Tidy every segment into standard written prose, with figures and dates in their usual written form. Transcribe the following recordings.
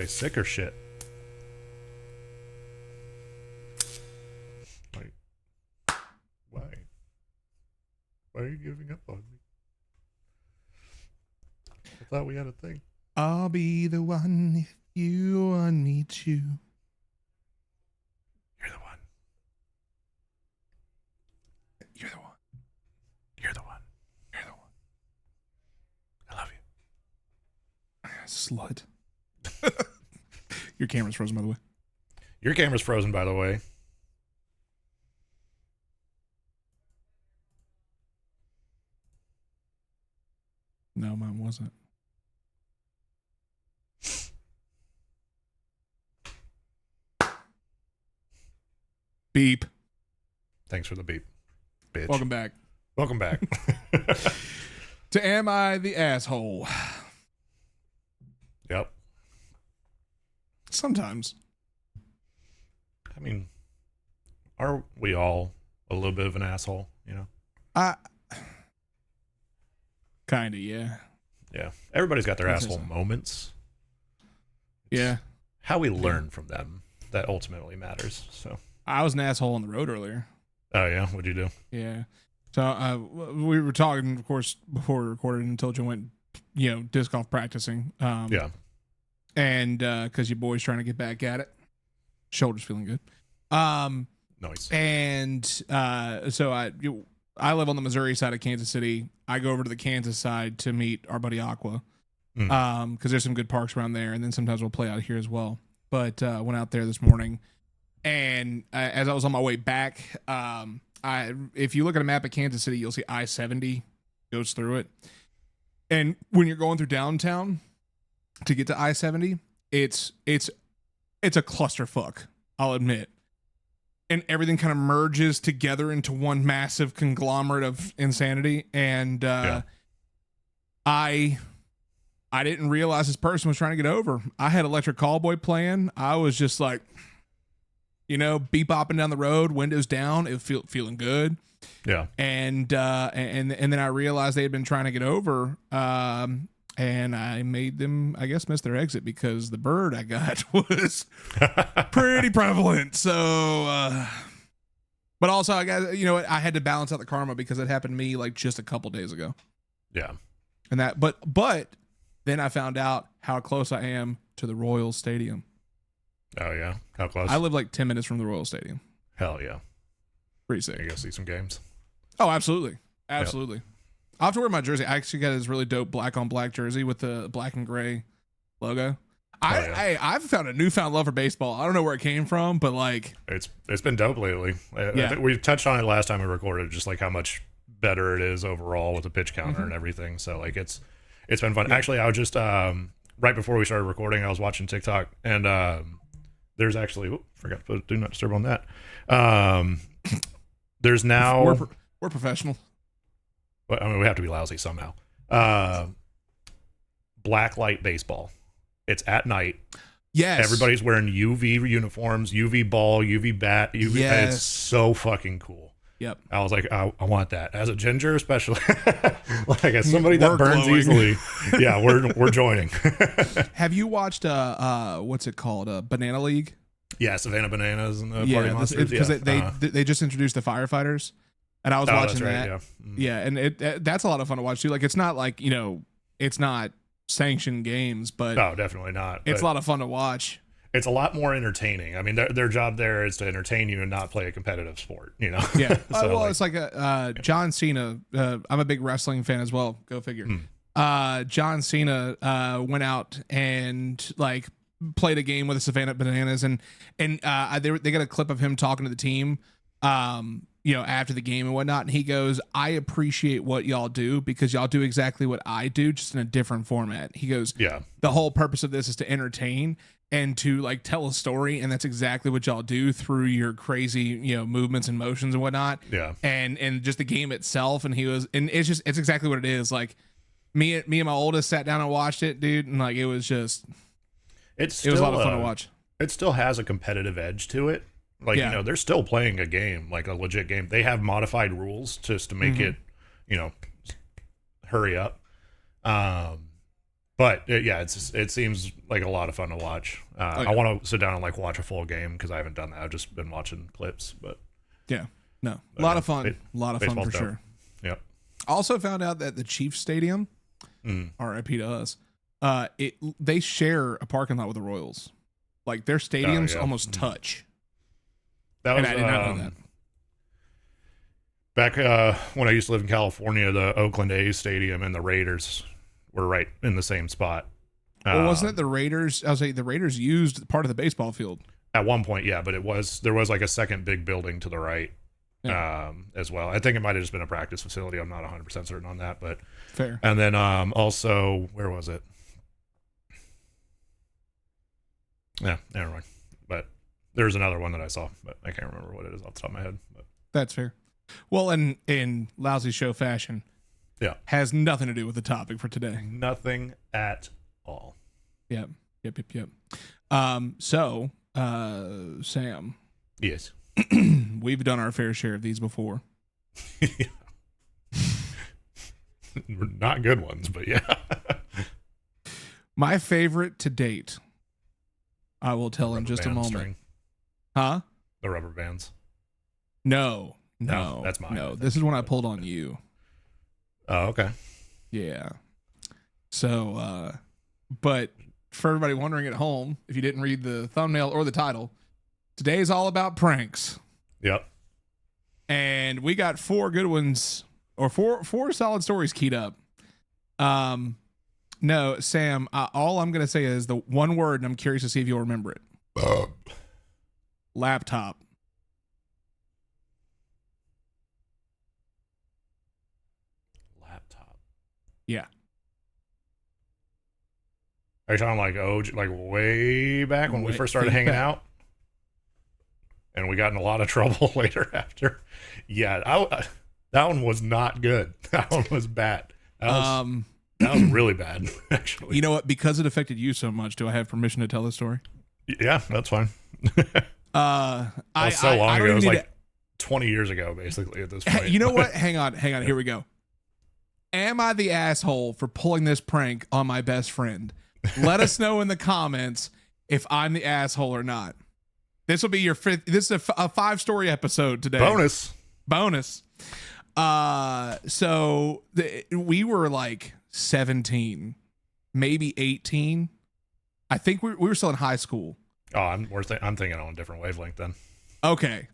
say sick or shit. Wait. Why? Why are you giving up on me? I thought we had a thing. I'll be the one if you want me to. You're the one. You're the one. You're the one. You're the one. I love you. Slut. Your camera's frozen, by the way. Your camera's frozen, by the way. No, mine wasn't. Beep. Thanks for the beep, bitch. Welcome back. Welcome back. To Am I the Asshole? Yep. Sometimes. I mean, are we all a little bit of an asshole, you know? Kinda, yeah. Yeah. Everybody's got their I'd say asshole so. moments. Yeah. How we learn from them, that ultimately matters. So. I was an asshole on the road earlier. Oh, yeah? What'd you do? Yeah. So we were talking, of course, before we recorded until Joe went, disc golf practicing. Yeah. And because your boy's trying to get back at it. Shoulder's feeling good. Nice. And so I live on the Missouri side of Kansas City. I go over to the Kansas side to meet our buddy Aqua. Because there's some good parks around there. And then sometimes we'll play out here as well. But went out there this morning. And as I was on my way back, if you look at a map of Kansas City, you'll see I-70 goes through it. And when you're going through downtown to get to I-70, it's a clusterfuck, I'll admit. And everything kind of merges together into one massive conglomerate of insanity. And I didn't realize this person was trying to get over. I had Electric Callboy playing. I was just like, beep-bopping down the road, windows down, it feeling good. Yeah. And then I realized they had been trying to get over, and I made them, I guess, miss their exit because the bird I got was pretty prevalent. So, but also I got, I had to balance out the karma because it happened to me like just a couple days ago. Yeah. And that, but then I found out how close I am to the Royals Stadium. Oh, yeah? How close? I live like 10 minutes from the Royal Stadium. Hell yeah. Pretty sick. You go see some games? Oh, absolutely. Absolutely. Yep. I'll have to wear my jersey. I actually got this really dope black on black jersey with the black and gray logo. I've found a newfound love for baseball. I don't know where it came from, but like it's been dope lately. I think we touched on it last time we recorded, just like how much better it is overall with the pitch counter and everything. So like it's been fun. Yeah. Actually, I was just right before we started recording, I was watching TikTok and there's actually forgot to put do not disturb on that. There's now we're professional. I mean, we have to be lousy somehow. Black light baseball. It's at night. Yes. Everybody's wearing UV uniforms, UV ball, UV bat, UV. Yes. It's so fucking cool. Yep. I was like, I want that as a ginger, especially like as somebody that burns glowing. Easily. Yeah, we're joining. Have you watched what's it called? Banana League? Yeah, Savannah Bananas and the Party Monsters. Because they just introduced the firefighters, and I was watching that. Right, yeah, and that's a lot of fun to watch too. Like it's not like it's not sanctioned games, but no, definitely not. It's a lot of fun to watch. It's a lot more entertaining. I mean, their job there is to entertain you and not play a competitive sport. Yeah. So, well, it's like John Cena. I'm a big wrestling fan as well. Go figure. John Cena went out and like played a game with the Savannah Bananas, and they got a clip of him talking to the team, after the game and whatnot. And he goes, "I appreciate what y'all do because y'all do exactly what I do, just in a different format." He goes, "Yeah, the whole purpose of this is to entertain and to like tell a story, and that's exactly what y'all do through your crazy, movements and motions and whatnot." Yeah, and just the game itself. And it's exactly what it is. Like me and my oldest sat down and watched it, dude, and like it was a lot of fun to watch. It still has a competitive edge to it. Like, they're still playing a game, like a legit game. They have modified rules just to make it, hurry up. But it seems like a lot of fun to watch. I want to sit down and like watch a full game because I haven't done that. I've just been watching clips. But yeah, no, a lot of fun. A lot of fun for sure. Yep. Also found out that the Chiefs Stadium, RIP to us, they share a parking lot with the Royals. Like their stadiums almost touch. That was, and I did not know that. Back when I used to live in California, the Oakland A's stadium and the Raiders were right in the same spot. Well, wasn't it the Raiders? I was saying the Raiders used part of the baseball field at one point, yeah, but there was like a second big building to the right as well. I think it might have just been a practice facility. I'm not 100% certain on that, but fair. And then also, where was it? Yeah, never mind. But there's another one that I saw, but I can't remember what it is off the top of my head. But. That's fair. Well, in Lousy show fashion, has nothing to do with the topic for today. Nothing at all. Yep. So, Sam. Yes. We've done our fair share of these before. Not good ones, but yeah. My favorite to date, I will tell in just a moment. String. Huh? The rubber bands. No, that's mine. No, this is when I pulled on you. Oh, okay. Yeah. So, but for everybody wondering at home, if you didn't read the thumbnail or the title, today is all about pranks. Yep. And we got 4 good ones, or four solid stories keyed up. No, Sam, all I'm going to say is the one word, and I'm curious to see if you'll remember it. Laptop. Yeah. Are you talking like way back when we first started hanging out? And we got in a lot of trouble later after. Yeah, that one was not good. That one was bad. That was really bad, actually. You know what? Because it affected you so much, do I have permission to tell the story? Yeah, that's fine. Long ago. It was like 20 years ago, basically, at this point. You know what? Hang on. Here we go. Am I the asshole for pulling this prank on my best friend? Let us know in the comments if I'm the asshole or not. This will be your fifth. This is a 5-story episode today. Bonus. So we were like 17, maybe 18. I think we were still in high school. Oh, I'm thinking on a different wavelength then. Okay.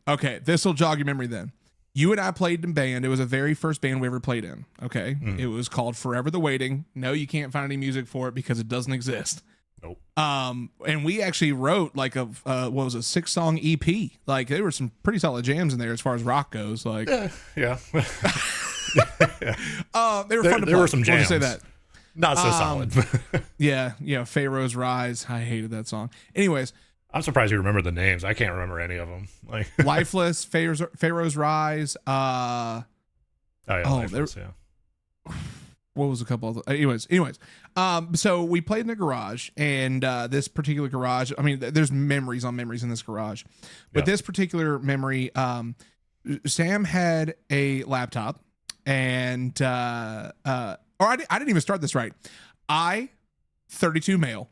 This will jog your memory then. You and I played in band. It was the very first band we ever played in. Okay. It was called Forever the Waiting. No, you can't find any music for it because it doesn't exist. Nope. And we actually wrote like a 6-song EP. Like there were some pretty solid jams in there as far as rock goes. Like yeah. They were fun to play. There were some jams. We'll just say that. Not so solid. Yeah. Pharaoh's Rise. I hated that song. Anyways. I'm surprised you remember the names. I can't remember any of them. Like Lifeless, Pharaoh's Rise. Lifeless, yeah. What was a couple of anyways. So we played in a garage, and this particular garage, I mean, there's memories on memories in this garage. But this particular memory, Sam had a laptop, and I didn't even start this right. 32 male.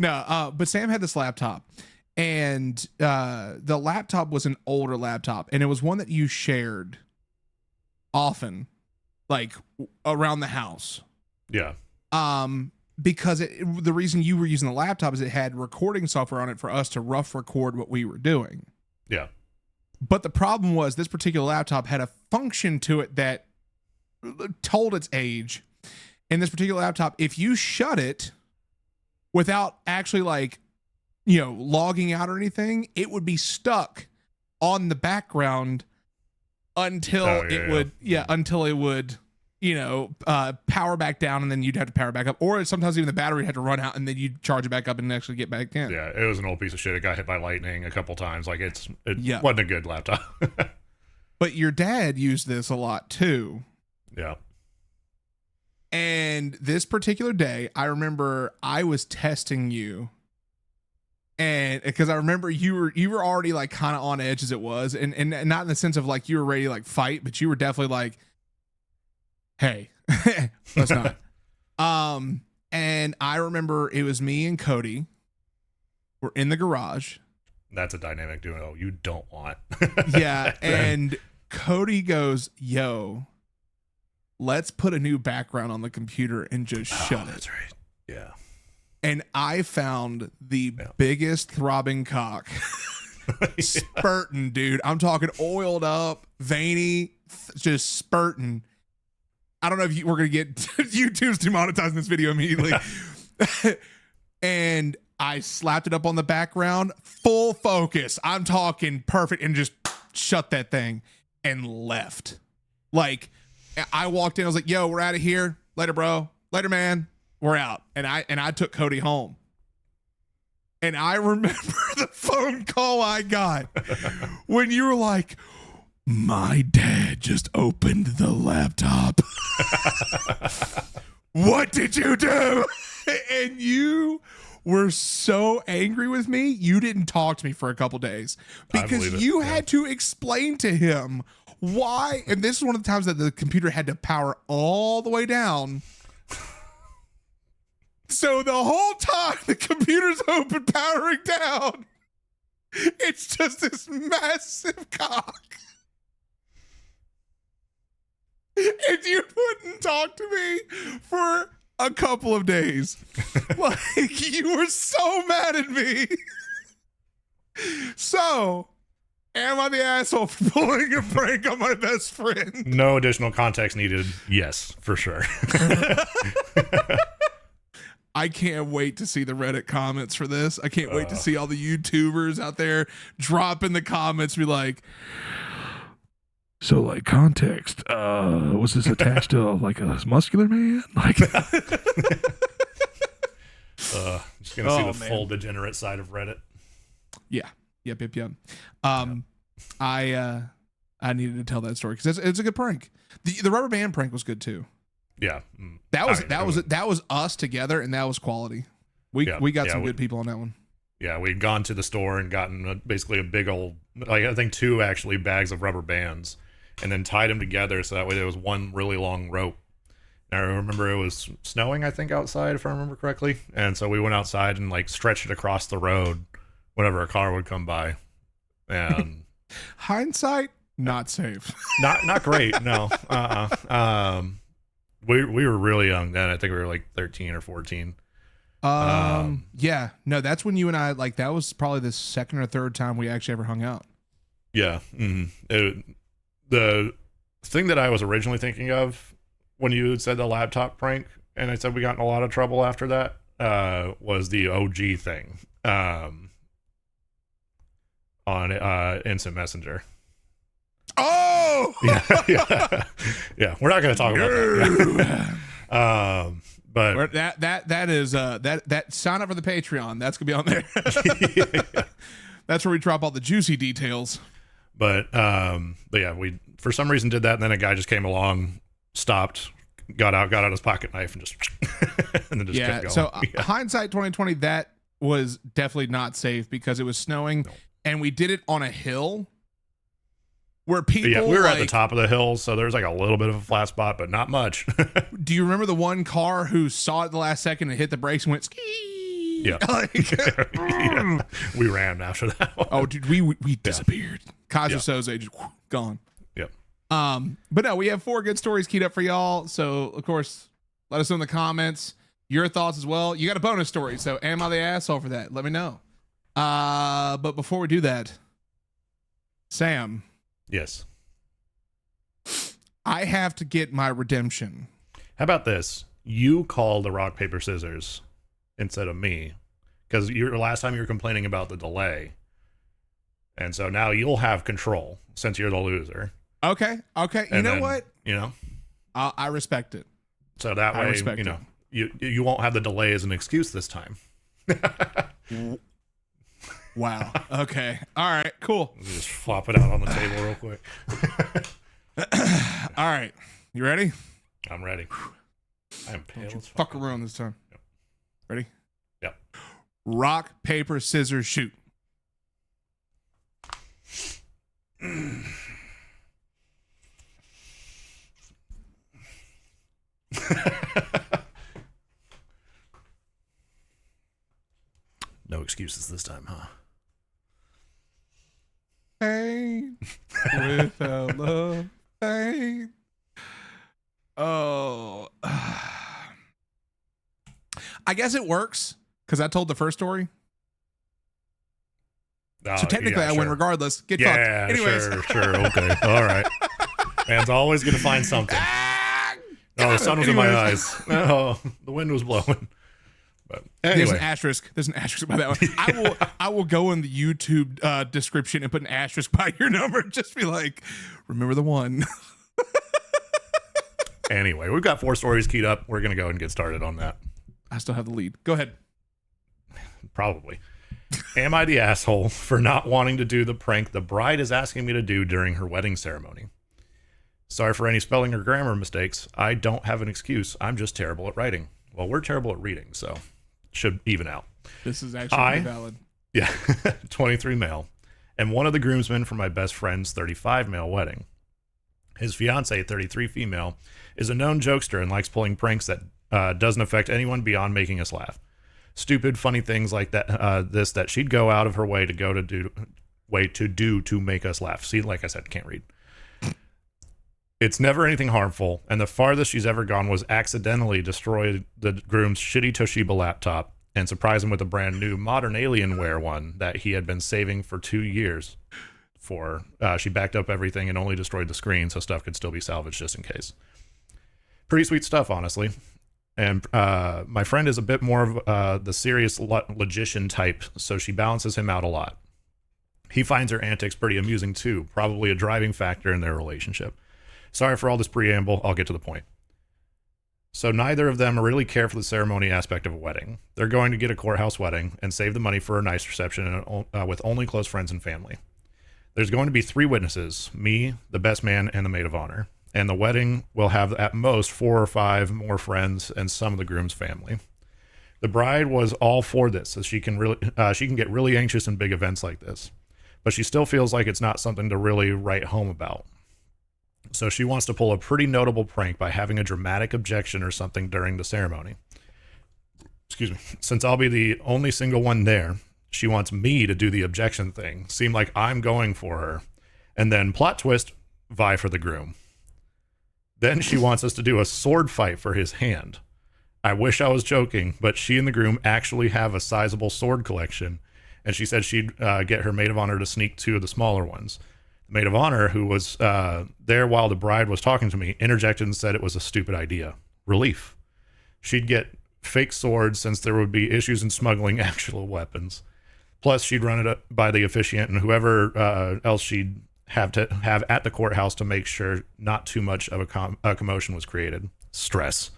No, but Sam had this laptop, and the laptop was an older laptop, and it was one that you shared often, like around the house. Yeah. Because the reason you were using the laptop is it had recording software on it for us to rough record what we were doing. Yeah. But the problem was this particular laptop had a function to it that told its age. In this particular laptop, if you shut it without actually logging out or anything, it would be stuck on the background until it would power back down, and then you'd have to power back up, or sometimes even the battery had to run out and then you'd charge it back up and actually get back in. Yeah, it was an old piece of shit. It got hit by lightning a couple times. Like it wasn't a good laptop. But your dad used this a lot too. Yeah. And this particular day, I remember I was testing you, and because I remember you were already like kind of on edge as it was, and not in the sense of like you were ready to like fight, but you were definitely like, hey, Let's not. And I remember it was me and Cody. We're in the garage. That's a dynamic duo you don't want. Yeah, and Cody goes, "Yo, let's put a new background on the computer and just shut it." That's right. Yeah. And I found the biggest throbbing cock. Spurting, dude. I'm talking oiled up, veiny, just spurting. I don't know if we're going to get YouTube's demonetizing this video immediately. And I slapped it up on the background, full focus. I'm talking perfect, and just shut that thing and left. Like, I walked in, I was like, "Yo, we're out of here. Later, bro. Later, man. We're out." And I took Cody home. And I remember the phone call I got when you were like, "My dad just opened the laptop." What did you do? And you were so angry with me, you didn't talk to me for a couple days because you had to explain to him why. And this is one of the times that the computer had to power all the way down. So the whole time the computer's open, powering down, it's just this massive cock. And you wouldn't talk to me for a couple of days. Like, you were so mad at me. So, am I the asshole for pulling a prank on my best friend? No additional context needed. Yes, for sure. I can't wait to see the Reddit comments for this. I can't wait to see all the YouTubers out there drop in the comments, be like, "So, like, context, was this attached to like a muscular man?" Like, just gonna see the full degenerate side of Reddit. Yeah. Yep. I needed to tell that story because it's a good prank. The rubber band prank was good too. Yeah. That was us together, and that was quality. We got some good people on that one. Yeah, we'd gone to the store and gotten basically a big old, like, I think 2 actually bags of rubber bands, and then tied them together so that way there was one really long rope. And I remember it was snowing, I think, outside, if I remember correctly. And so we went outside and like stretched it across the road whenever a car would come by. And hindsight, not safe. Not great. No. We were really young then. I think we were like 13 or 14. Yeah, no, that's when you and I, like, that was probably the second or third time we actually ever hung out. Yeah. The thing that I was originally thinking of when you said the laptop prank, and I said we got in a lot of trouble after that, was the OG thing on Instant Messenger. Oh, yeah. We're not going to talk about that. But that is that sign up for the Patreon. That's gonna be on there. That's where we drop all the juicy details. But yeah, we for some reason did that, and then a guy just came along, stopped, got out his pocket knife, and just and then just kept going. So hindsight 2020, that was definitely not safe because it was snowing, and we did it on a hill where people. Yeah, we were at the top of the hill, so there's like a little bit of a flat spot, but not much. Do you remember the one car who saw it at the last second and hit the brakes and went ski? Yeah. Yeah. We ran after that one. Oh, dude, we disappeared. Kaiser Soze just gone. Yep. But no, we have 4 good stories keyed up for y'all. So of course, let us know in the comments your thoughts as well. You got a bonus story, so am I the asshole for that? Let me know. But before we do that, Sam. Yes. I have to get my redemption. How about this? You call the rock, paper, scissors instead of me, because last time you were complaining about the delay. And so now you'll have control since you're the loser. Okay. You know what? You know, I respect it. So that way, you know, you won't have the delay as an excuse this time. Wow. Okay. All right. Cool. Just flop it out on the table real quick. All right. You ready? I'm ready. I am pale as fuck around this time. Yep. Ready? Yep. Rock, paper, scissors, shoot. No excuses this time, huh? Pain without love. Pain. Oh. I guess it works because I told the first story. Oh, so technically I win regardless. Get fucked. Anyways. Sure. Okay. All right. Man's always going to find something. Oh, the sun was in my eyes. Oh, the wind was blowing. But anyway. There's an asterisk. There's an asterisk by that one. I will go in the YouTube description and put an asterisk by your number. Just be like, remember the one. Anyway, we've got 4 stories keyed up. We're going to go and get started on that. I still have the lead. Go ahead. Probably. Am I the asshole for not wanting to do the prank the bride is asking me to do during her wedding ceremony? Sorry for any spelling or grammar mistakes. I don't have an excuse. I'm just terrible at writing. Well, we're terrible at reading, so should even out. This is actually pretty valid. Yeah, 23 male, and one of the groomsmen for my best friend's 35 male wedding. His fiance, 33 female, is a known jokester and likes pulling pranks that doesn't affect anyone beyond making us laugh. Stupid, funny things like that. That she'd go out of her way to do to make us laugh. See, like I said, can't read. It's never anything harmful, and the farthest she's ever gone was accidentally destroy the groom's shitty Toshiba laptop and surprise him with a brand new modern Alienware one that he had been saving for 2 years. She backed up everything and only destroyed the screen so stuff could still be salvaged just in case. Pretty sweet stuff, honestly. And my friend is a bit more of the serious logician type, so she balances him out a lot. He finds her antics pretty amusing too, probably a driving factor in their relationship. Sorry for all this preamble, I'll get to the point. So neither of them really care for the ceremony aspect of a wedding. They're going to get a courthouse wedding and save the money for a nice reception with only close friends and family. There's going to be 3 witnesses, me, the best man, and the maid of honor. And the wedding will have at most 4 or 5 more friends and some of the groom's family. The bride was all for this, so she can get really anxious in big events like this. But she still feels like it's not something to really write home about. So she wants to pull a pretty notable prank by having a dramatic objection or something during the ceremony. Excuse me. Since I'll be the only single one there, she wants me to do the objection thing, seem like I'm going for her, and then plot twist, vie for the groom. Then she wants us to do a sword fight for his hand. I wish I was joking, but she and the groom actually have a sizable sword collection, and she said she'd get her maid of honor to sneak 2 of the smaller ones. The maid of honor, who was there while the bride was talking to me, interjected and said it was a stupid idea. Relief. She'd get fake swords since there would be issues in smuggling actual weapons. Plus, she'd run it up by the officiant and whoever else she'd have at the courthouse to make sure not too much of a commotion was created. Stress.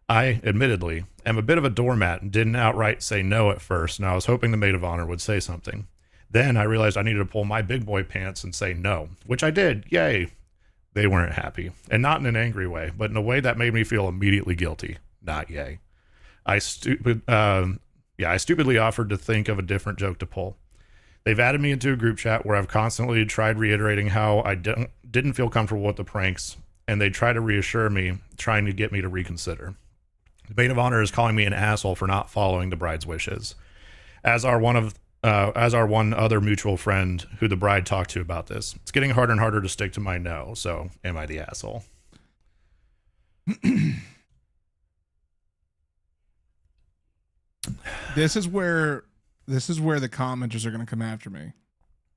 I, admittedly, am a bit of a doormat and didn't outright say no at first, and I was hoping the maid of honor would say something. Then I realized I needed to pull my big boy pants and say no, which I did. Yay. They weren't happy, and not in an angry way, but in a way that made me feel immediately guilty. Not yay. I stupidly offered to think of a different joke to pull. They've added me into a group chat where I've constantly tried reiterating how I didn't feel comfortable with the pranks, and they try to reassure me, trying to get me to reconsider. The maid of honor is calling me an asshole for not following the bride's wishes, as are one other mutual friend who the bride talked to about this. It's getting harder and harder to stick to my no, so am I the asshole? This is where the commenters are going to come after me.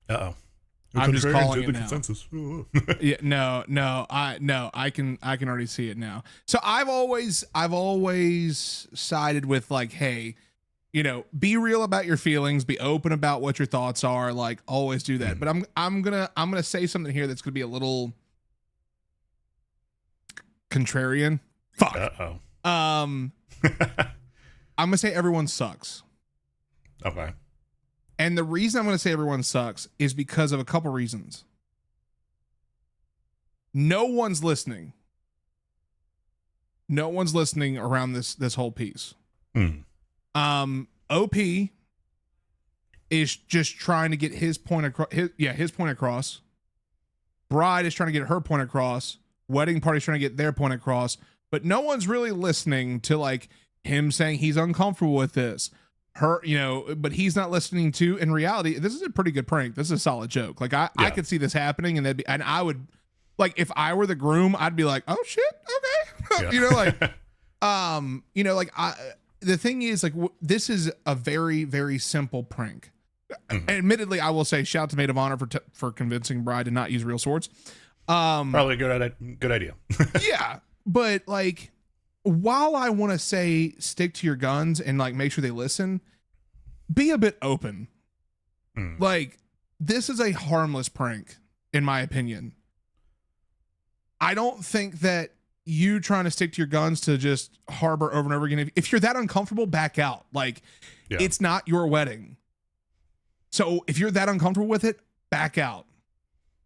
Uh-oh. I'm just calling it now. Consensus. Yeah, I can already see it now. So I've always sided with like, hey, be real about your feelings, be open about what your thoughts are, like always do that. But I'm gonna say something here that's gonna be a little contrarian. Fuck. Uh-oh. I'm gonna say everyone sucks. Okay. And the reason I'm gonna say everyone sucks is because of a couple reasons. No one's listening. No one's listening around this whole piece. OP is just trying to get his point across. His point across. Bride is trying to get her point across. Wedding party's trying to get their point across. but no one's really listening to like him saying he's uncomfortable with this. Her, but he's not listening to, in reality, this is a pretty good prank. This is a solid joke. Like I could see this happening, and I would, like, if I were the groom, I'd be like, oh shit, okay. The thing is, like, this is a very, very simple prank. Admittedly, I will say, shout out to Maid of Honor for convincing Bride to not use real swords. Probably a good idea. Yeah, but like, while I want to say stick to your guns and like make sure they listen, be a bit open. Like, this is a harmless prank, in my opinion. I don't think that you trying to stick to your guns to just harbor over and over again. If you're that uncomfortable, back out. Like, it's not your wedding. So if you're that uncomfortable with it, back out.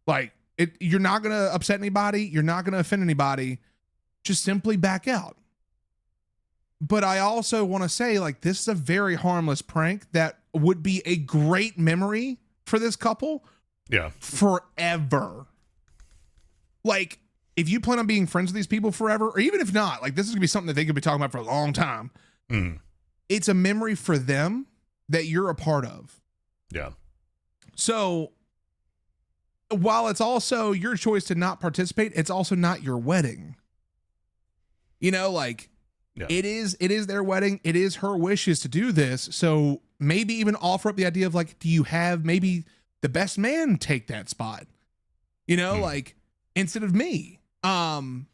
Like, you're not going to upset anybody. You're not going to offend anybody. Just simply back out. But I also want to say, like, this is a very harmless prank that would be a great memory for this couple. Yeah. Forever. Like, if you plan on being friends with these people forever, or even if not, like, this is gonna be something that they could be talking about for a long time. It's a memory for them that you're a part of. Yeah. So while it's also your choice to not participate, it's also not your wedding. It is their wedding. It is her wishes to do this. So maybe even offer up the idea of, like, do you have maybe the best man take that spot? Like, instead of me. I'm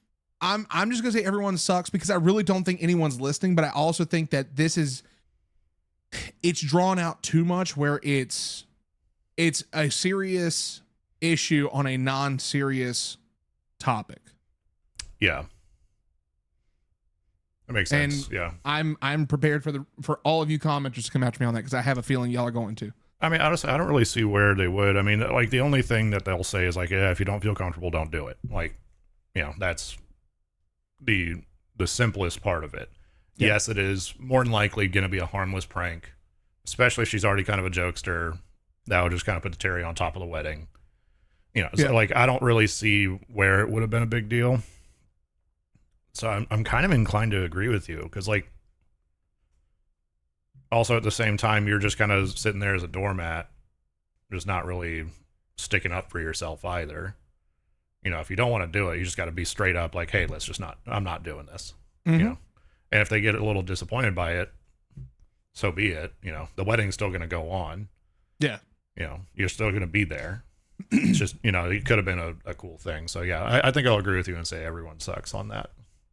just gonna say everyone sucks, because I really don't think anyone's listening, but I also think that it's drawn out too much, where it's a serious issue on a non-serious topic. Yeah. That makes sense. And I'm prepared for all of you commenters to come after me on that, because I have a feeling y'all are going to. I mean, honestly, I don't really see where they would. I mean, like, the only thing that they'll say is like, yeah, if you don't feel comfortable, don't do it. Like, that's the simplest part of it. Yeah. Yes, it is more than likely going to be a harmless prank, especially if she's already kind of a jokester. That would just kind of put the cherry on top of the wedding. So like, I don't really see where it would have been a big deal. So I'm kind of inclined to agree with you, because, like, also at the same time, you're just kind of sitting there as a doormat, just not really sticking up for yourself either. If you don't want to do it, you just got to be straight up like, hey, I'm not doing this. And if they get a little disappointed by it, so be it. The wedding's still going to go on. Yeah. You're still going to be there. It's just, it could have been a cool thing. So yeah, I think I'll agree with you and say everyone sucks on that.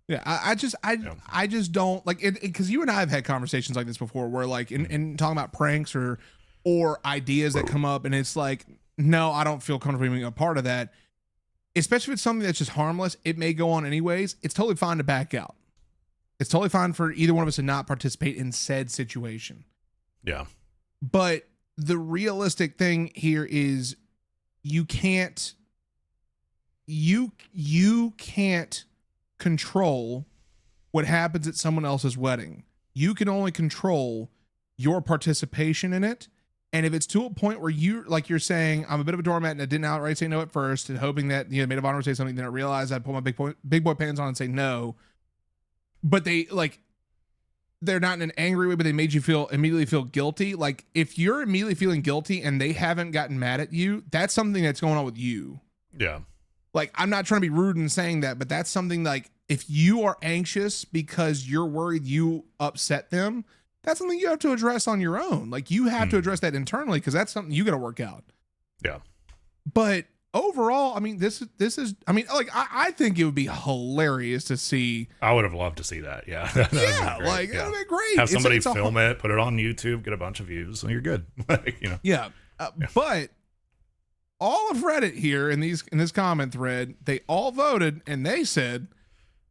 Yeah, I just don't like it, because you and I have had conversations like this before, where, like, in talking about pranks or ideas that come up, and it's like, no, I don't feel comfortable being a part of that. Especially if it's something that's just harmless, it may go on anyways. It's totally fine to back out. It's totally fine for either one of us to not participate in said situation. Yeah. But the realistic thing here is you can't control what happens at someone else's wedding. You can only control your participation in it. And if it's to a point where you're saying, I'm a bit of a doormat and I didn't outright say no at first, and hoping that Maid of Honor would say something, then I realized I'd pull my big boy pants on and say no. But they're not in an angry way, but they made you immediately feel guilty. Like, if you're immediately feeling guilty and they haven't gotten mad at you, that's something that's going on with you. Yeah. Like, I'm not trying to be rude in saying that, but that's something, like, if you are anxious because you're worried you upset them, that's something you have to address on your own. Like, you have to address that internally, because that's something you got to work out. Yeah. But overall, I mean, this is, I mean, like, I think it would be hilarious to see. I would have loved to see that. Yeah. That would be great. Have somebody film it, put it on YouTube, get a bunch of views, and you're good. Yeah. But all of Reddit here in this comment thread, they all voted and they said,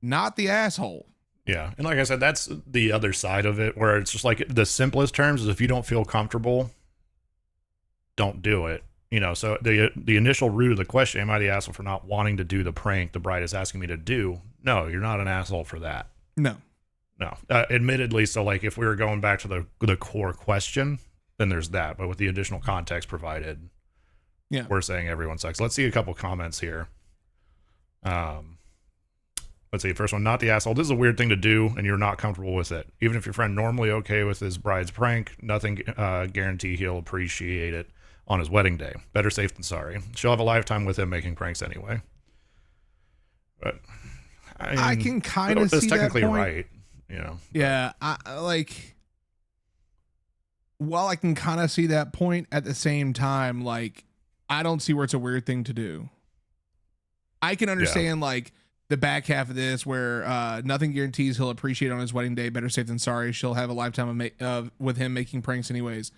not the asshole. Yeah. And like I said, that's the other side of it, where it's just like, the simplest terms is, if you don't feel comfortable, don't do it. So the initial root of the question, am I the asshole for not wanting to do the prank the bride is asking me to do? No, you're not an asshole for that. No. Admittedly, so, like, if we were going back to the core question, then there's that. But with the additional context provided, we're saying everyone sucks. Let's see a couple comments here. let's see, first one, not the asshole. This is a weird thing to do, and you're not comfortable with it. Even if your friend normally okay with his bride's prank, nothing guarantee he'll appreciate it on his wedding day. Better safe than sorry. She'll have a lifetime with him making pranks anyway. But I can kind of see that's technically that point. right, you know. Yeah, I like. While I can kind of see that point, at the same time, like, I don't see where it's a weird thing to do. I can understand like the back half of this where nothing guarantees he'll appreciate on his wedding day. Better safe than sorry. She'll have a lifetime of with him making pranks anyways.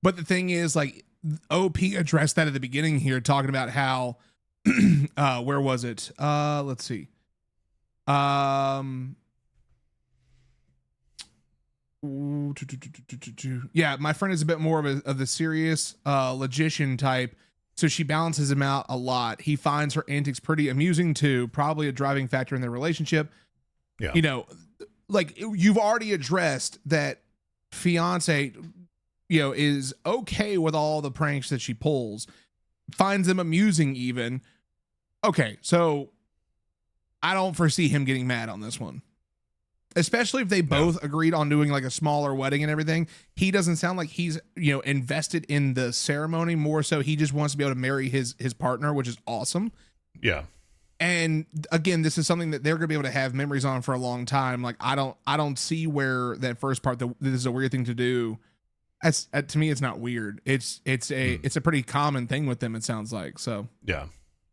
But the thing is, like, OP addressed that at the beginning here, talking about how where was it? Let's see. Yeah, my friend is a bit more of the serious logician type, so she balances him out a lot. He finds her antics pretty amusing too, probably a driving factor in their relationship. Yeah, you know, like, you've already addressed that fiance, you know, is okay with all the pranks that she pulls, finds them amusing even. Okay, so I don't foresee him getting mad on this one. Especially if they both agreed on doing like a smaller wedding and everything. He doesn't sound like he's, you know, invested in the ceremony, more so he just wants to be able to marry his partner, which is awesome. Yeah. And again, this is something that they're going to be able to have memories on for a long time. Like, I don't see where that first part, that this is a weird thing to do. As to me, it's not weird. It's a pretty common thing with them, it sounds like. So yeah.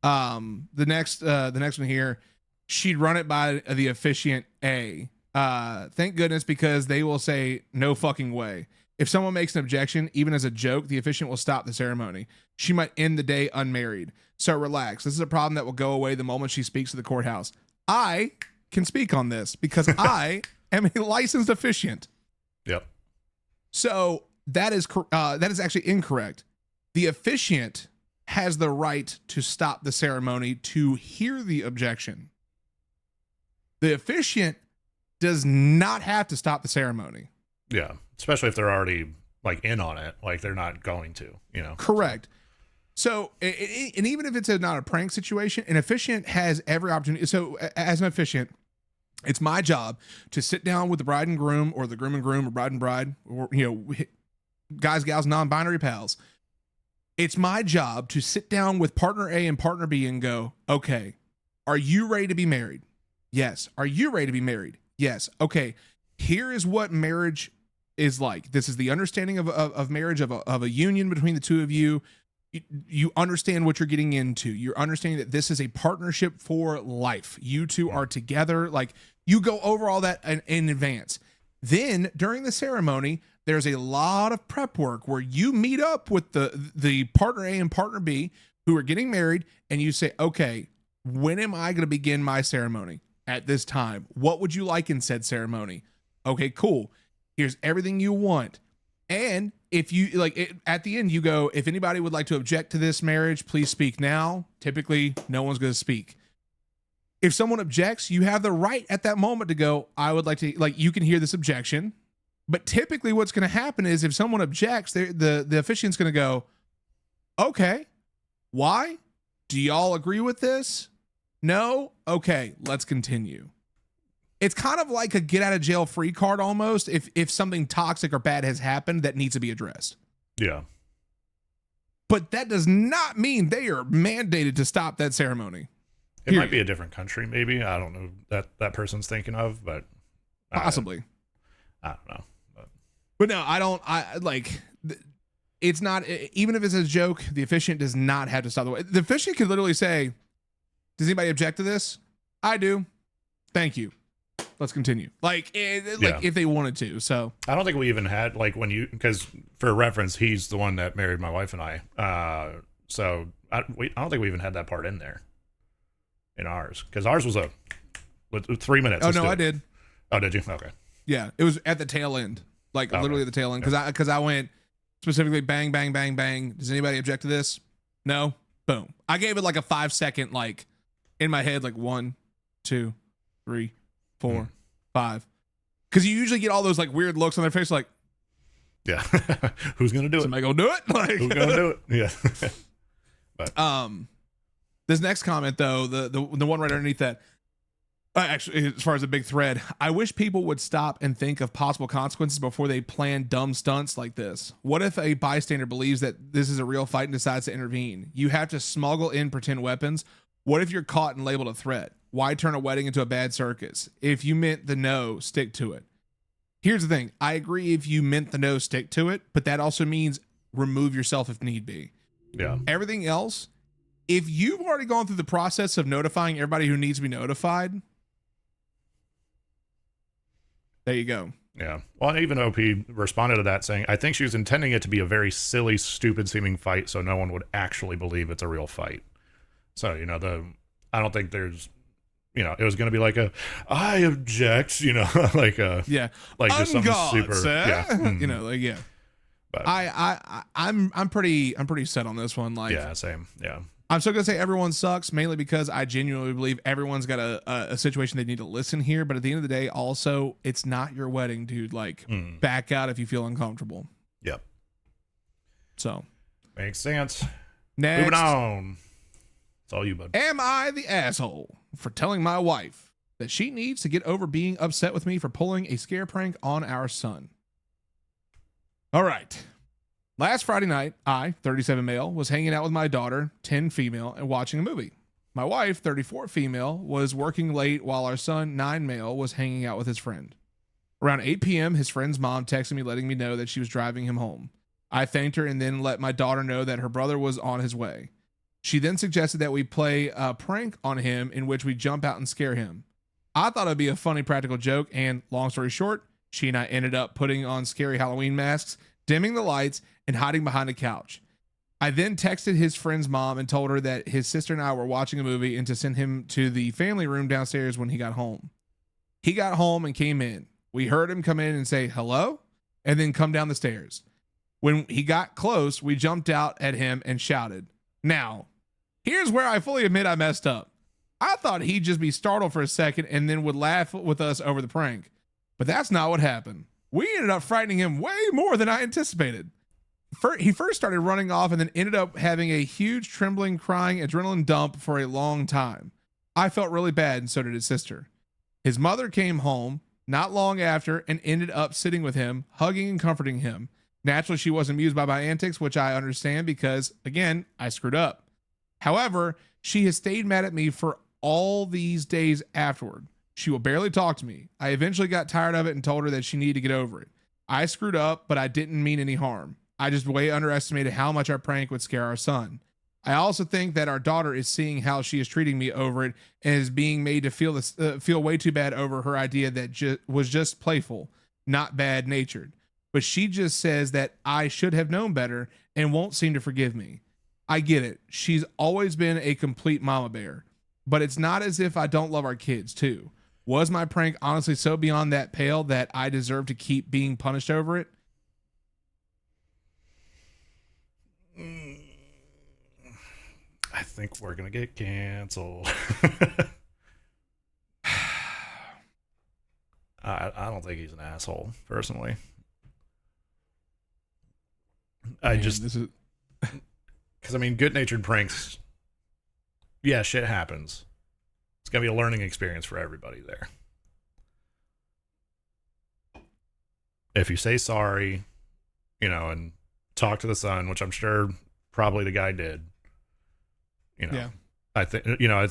The next one here, she'd run it by the officiant A. Thank goodness, because they will say no fucking way. If someone makes an objection, even as a joke, the officiant will stop the ceremony. She might end the day unmarried. So relax. This is a problem that will go away the moment she speaks to the courthouse. I can speak on this because I am a licensed officiant. Yep. So that is actually incorrect. The officiant has the right to stop the ceremony to hear the objection. The officiant does not have to stop the ceremony. Yeah, especially if they're already like in on it, like they're not going to, you know. Correct. So, and even if it's not a prank situation, an officiant has every opportunity. So, as an officiant, it's my job to sit down with the bride and groom, or the groom and groom, or bride and bride, or, you know, guys, gals, non-binary pals. It's my job to sit down with partner A and partner B and go, okay, are you ready to be married? Yes. Are you ready to be married? Yes. Okay. Here is what marriage is like. This is the understanding of marriage, of a union between the two of you. You understand what you're getting into. You're understanding that this is a partnership for life. You two are together. Like, you go over all that in advance. Then during the ceremony, there's a lot of prep work where you meet up with the partner A and partner B who are getting married, and you say, okay, when am I going to begin my ceremony? At this time. What would you like in said ceremony? Okay, cool. Here's everything you want. And if you like, at the end, you go, if anybody would like to object to this marriage, please speak now. Typically, no one's going to speak. If someone objects, you have the right at that moment to go, I would like to, like, you can hear this objection. But typically what's going to happen is, if someone objects, the officiant's going to go, okay, why? Do y'all agree with this? No? Okay, let's continue. It's kind of like a get out of jail free card almost, if something toxic or bad has happened that needs to be addressed. Yeah. But that does not mean they are mandated to stop that ceremony. It might be a different country, maybe. I don't know that person's thinking of, but possibly. I don't know. But no, it's not, even if it's a joke, the officiant does not have to stop the way. The officiant could literally say, does anybody object to this? I do. Thank you. Let's continue. If they wanted to. So I don't think we even had, like, because for reference, he's the one that married my wife and I. So I don't think we even had that part in there in ours, because ours was 3 minutes. Oh no, I did. Oh, did you? Okay. Yeah, it was at the tail end, literally at the tail end, because I went specifically bang, bang, bang, bang. Does anybody object to this? No. Boom. I gave it like a 5-second, like, in my head, like 1, 2, 3, 4, 5. Because you usually get all those like weird looks on their face, like, yeah, who's gonna do it? Somebody gonna do it? Like, who's gonna do it? Yeah. But this next comment though, the one right underneath that, Actually, as far as a big thread, I wish people would stop and think of possible consequences before they plan dumb stunts like this. What if a bystander believes that this is a real fight and decides to intervene? You have to smuggle in pretend weapons. What if you're caught and labeled a threat? Why turn a wedding into a bad circus? If you meant the no, stick to it. Here's the thing. I agree if you meant the no, stick to it, but that also means remove yourself if need be. Yeah. Everything else, if you've already gone through the process of notifying everybody who needs to be notified, there you go. Yeah. Well, even OP responded to that saying, I think she was intending it to be a very silly, stupid seeming fight so no one would actually believe it's a real fight. So, you know, I don't think there's, you know, it was going to be like I object, you know, like just something super, you know, like, yeah. But I'm pretty set on this one. Like, yeah, same. Yeah. I'm still gonna say everyone sucks, mainly because I genuinely believe everyone's got a situation they need to listen here. But at the end of the day, also, it's not your wedding, dude. Like, back out if you feel uncomfortable. Yep. So makes sense. Next, moving on. It's all you, bud. Am I the asshole for telling my wife that she needs to get over being upset with me for pulling a scare prank on our son? All right. Last Friday night, I, 37 male, was hanging out with my daughter, 10 female, and watching a movie. My wife, 34 female, was working late while our son, 9 male, was hanging out with his friend. Around 8 p.m., his friend's mom texted me letting me know that she was driving him home. I thanked her and then let my daughter know that her brother was on his way. She then suggested that we play a prank on him in which we jump out and scare him. I thought it'd be a funny practical joke, and long story short, she and I ended up putting on scary Halloween masks, dimming the lights, and hiding behind a couch. I then texted his friend's mom and told her that his sister and I were watching a movie and to send him to the family room downstairs when he got home. He got home and came in. We heard him come in and say hello and then come down the stairs. When he got close, we jumped out at him and shouted. Now, here's where I fully admit I messed up. I thought he'd just be startled for a second and then would laugh with us over the prank. But that's not what happened. We ended up frightening him way more than I anticipated. He first started running off and then ended up having a huge trembling, crying, adrenaline dump for a long time. I felt really bad, and so did his sister. His mother came home not long after and ended up sitting with him, hugging and comforting him. Naturally, she was amused by my antics, which I understand because, again, I screwed up. However, she has stayed mad at me for all these days afterward. She will barely talk to me. I eventually got tired of it and told her that she needed to get over it. I screwed up, but I didn't mean any harm. I just way underestimated how much our prank would scare our son. I also think that our daughter is seeing how she is treating me over it and is being made to feel way too bad over her idea that was just playful, not bad natured. But she just says that I should have known better and won't seem to forgive me. I get it. She's always been a complete mama bear, but it's not as if I don't love our kids too. Was my prank honestly so beyond that pale that I deserve to keep being punished over it? I think we're gonna get canceled. I don't think he's an asshole, personally. Because I mean, good-natured pranks. Yeah, shit happens. It's gonna be a learning experience for everybody there. If you say sorry, you know, and talk to the son, which I'm sure probably the guy did. You know, yeah. I think, you know,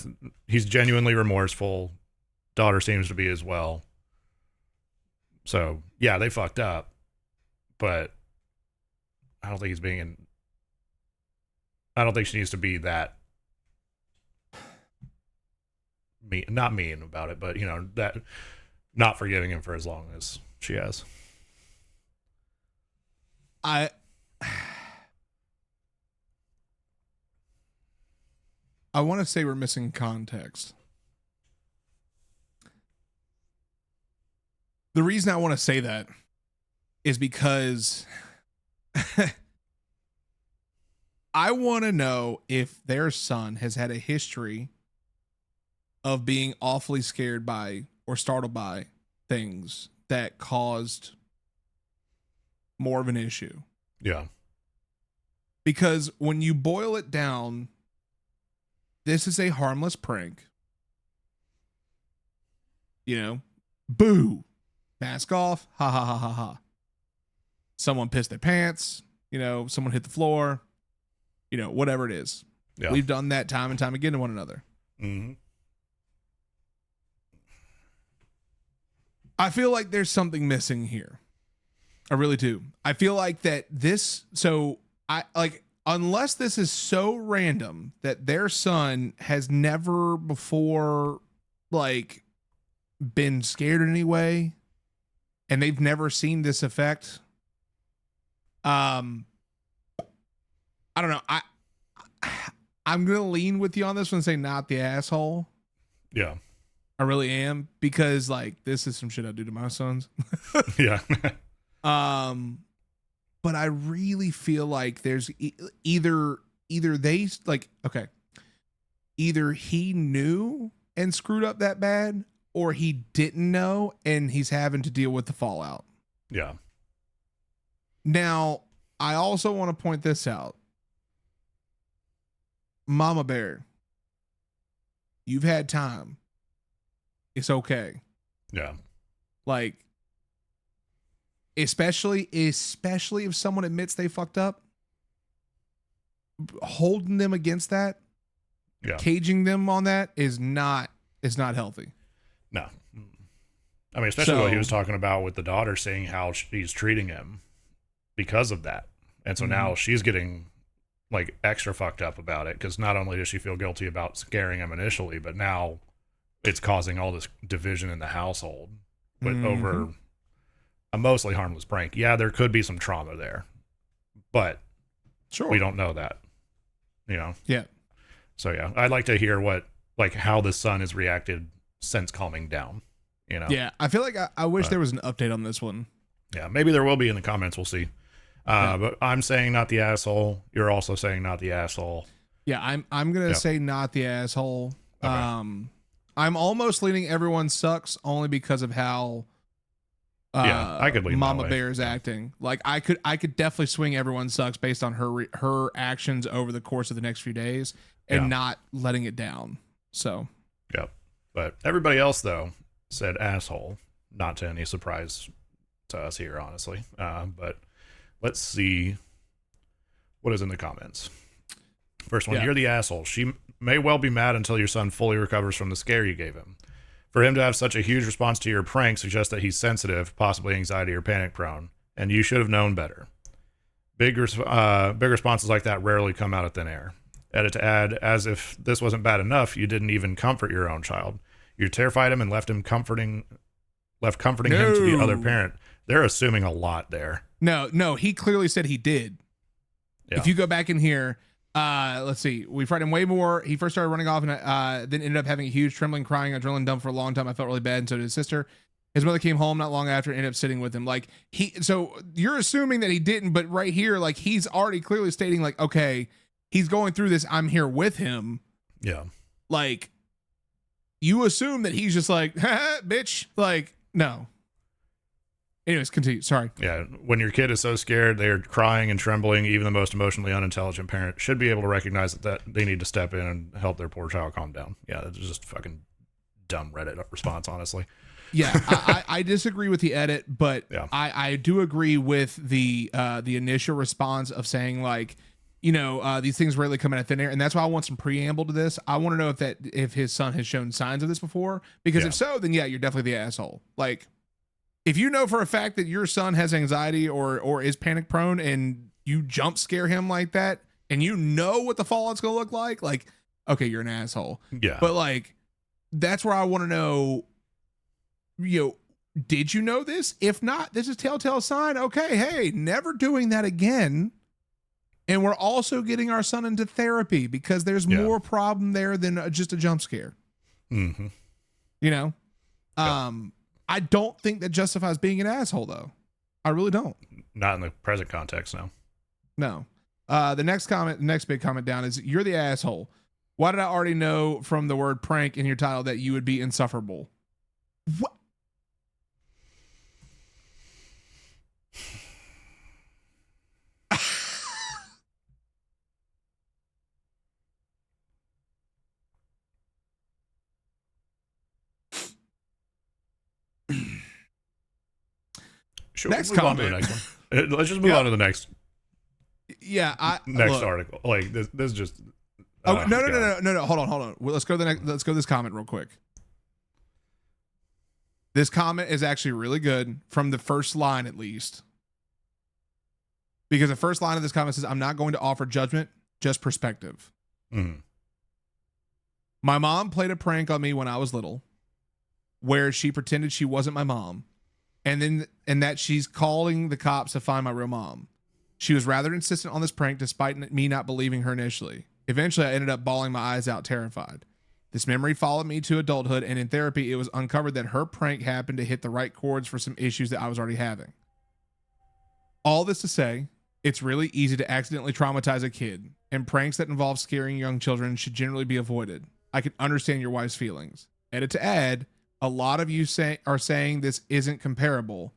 he's genuinely remorseful. Daughter seems to be as well. So yeah, they fucked up, but I don't think I don't think she needs to be that mean, not mean about it, but you know, that not forgiving him for as long as she has. I want to say we're missing context. The reason I want to say that is because I want to know if their son has had a history of being awfully scared by or startled by things that caused more of an issue. Yeah. Because when you boil it down, this is a harmless prank. Boo, mask off, ha ha ha ha ha. Someone pissed their pants, someone hit the floor, whatever it is. Yeah. We've done that time and time again to one another. Mm-hmm. I feel like there's something missing here. I really do. I feel like that unless this is so random that their son has never before been scared in any way and they've never seen this effect. I don't know. I'm going to lean with you on this one and say not the asshole. Yeah. I really am, because this is some shit I do to my sons. Yeah. But I really feel like there's either he knew and screwed up that bad, or he didn't know and he's having to deal with the fallout. Yeah. Now, I also want to point this out. Mama Bear, you've had time. It's okay. Yeah. Especially if someone admits they fucked up, holding them against that, caging them on that is not healthy. No. I mean, especially what he was talking about with the daughter, saying how she's treating him because of that. And so now she's getting extra fucked up about it, because not only does she feel guilty about scaring him initially, but now it's causing all this division in the household, but over a mostly harmless prank. Yeah, there could be some trauma there, but we don't know that, Yeah. So yeah, I'd like to hear how the son has reacted since calming down, Yeah, I feel like I wish there was an update on this one. Yeah, maybe there will be in the comments. We'll see. But I'm saying not the asshole. You're also saying not the asshole. Yeah, I'm gonna say not the asshole. Okay. I'm almost leaning everyone sucks, only because of how I could lean Mama that way. Bear is acting. I could definitely swing everyone sucks based on her actions over the course of the next few days and not letting it down. So yep. But everybody else though said asshole, not to any surprise to us here, honestly. But let's see what is in the comments. First one, you're the asshole. She may well be mad until your son fully recovers from the scare you gave him. For him to have such a huge response to your prank suggests that he's sensitive, possibly anxiety or panic prone, and you should have known better. Big responses like that rarely come out of thin air. Edit to add, as if this wasn't bad enough, you didn't even comfort your own child. You terrified him and left comforting him to the other parent. They're assuming a lot there. No, he clearly said he did. Yeah. If you go back in here, let's see. We frightened him way more. He first started running off and then ended up having a huge trembling, crying, adrenaline dump for a long time. I felt really bad, and so did his sister. His mother came home not long after and ended up sitting with him. So you're assuming that he didn't, but right here, he's already clearly stating okay, he's going through this. I'm here with him. Yeah. You assume that he's just bitch. No. Anyways, continue. Sorry. Yeah. When your kid is so scared, they are crying and trembling. Even the most emotionally unintelligent parent should be able to recognize that they need to step in and help their poor child calm down. Yeah. That's just fucking dumb Reddit response, honestly. Yeah. I disagree with the edit, but I do agree with the initial response of saying these things rarely come out of thin air. And that's why I want some preamble to this. I want to know if his son has shown signs of this before, because if so, then you're definitely the asshole. If you know for a fact that your son has anxiety or is panic prone and you jump scare him like that and you know what the fallout's going to look like, okay, you're an asshole. Yeah. But that's where I want to know, did you know this? If not, this is telltale sign. Okay, hey, never doing that again. And we're also getting our son into therapy because there's more problem there than just a jump scare. Mm-hmm. I don't think that justifies being an asshole, though. I really don't. Not in the present context, no. No. The next big comment down is, you're the asshole. Why did I already know from the word prank in your title that you would be insufferable? What? Next move on to the comment. next one. Let's just move on to the next. Yeah, next article. Like this is just. Oh no! Hold on. Well, let's go to the next. Let's go to this comment real quick. This comment is actually really good from the first line, at least, because the first line of this comment says, "I'm not going to offer judgment, just perspective." Mm-hmm. My mom played a prank on me when I was little, where she pretended she wasn't my mom, and that she's calling the cops to find my real mom. She was rather insistent on this prank, despite me not believing her initially. Eventually, I ended up bawling my eyes out, terrified. This memory followed me to adulthood, and in therapy, it was uncovered that her prank happened to hit the right chords for some issues that I was already having. All this to say, it's really easy to accidentally traumatize a kid, and pranks that involve scaring young children should generally be avoided. I can understand your wife's feelings. Edit to add, a lot of you are saying this isn't comparable,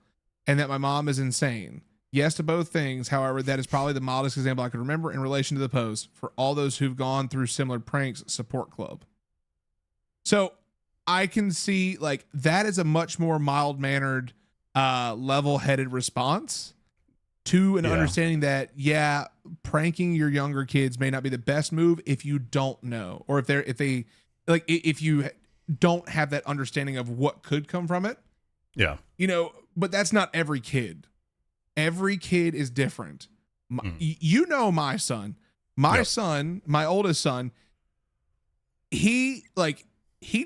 and that my mom is insane. Yes to both things. However, that is probably the mildest example I could remember in relation to the post. For all those who've gone through similar pranks, support club. So I can see like that is a much more mild-mannered, level-headed response to an understanding that, pranking your younger kids may not be the best move if you don't know, or if you don't have that understanding of what could come from it. Yeah. But that's not every kid. Every kid is different. My son, my oldest son, he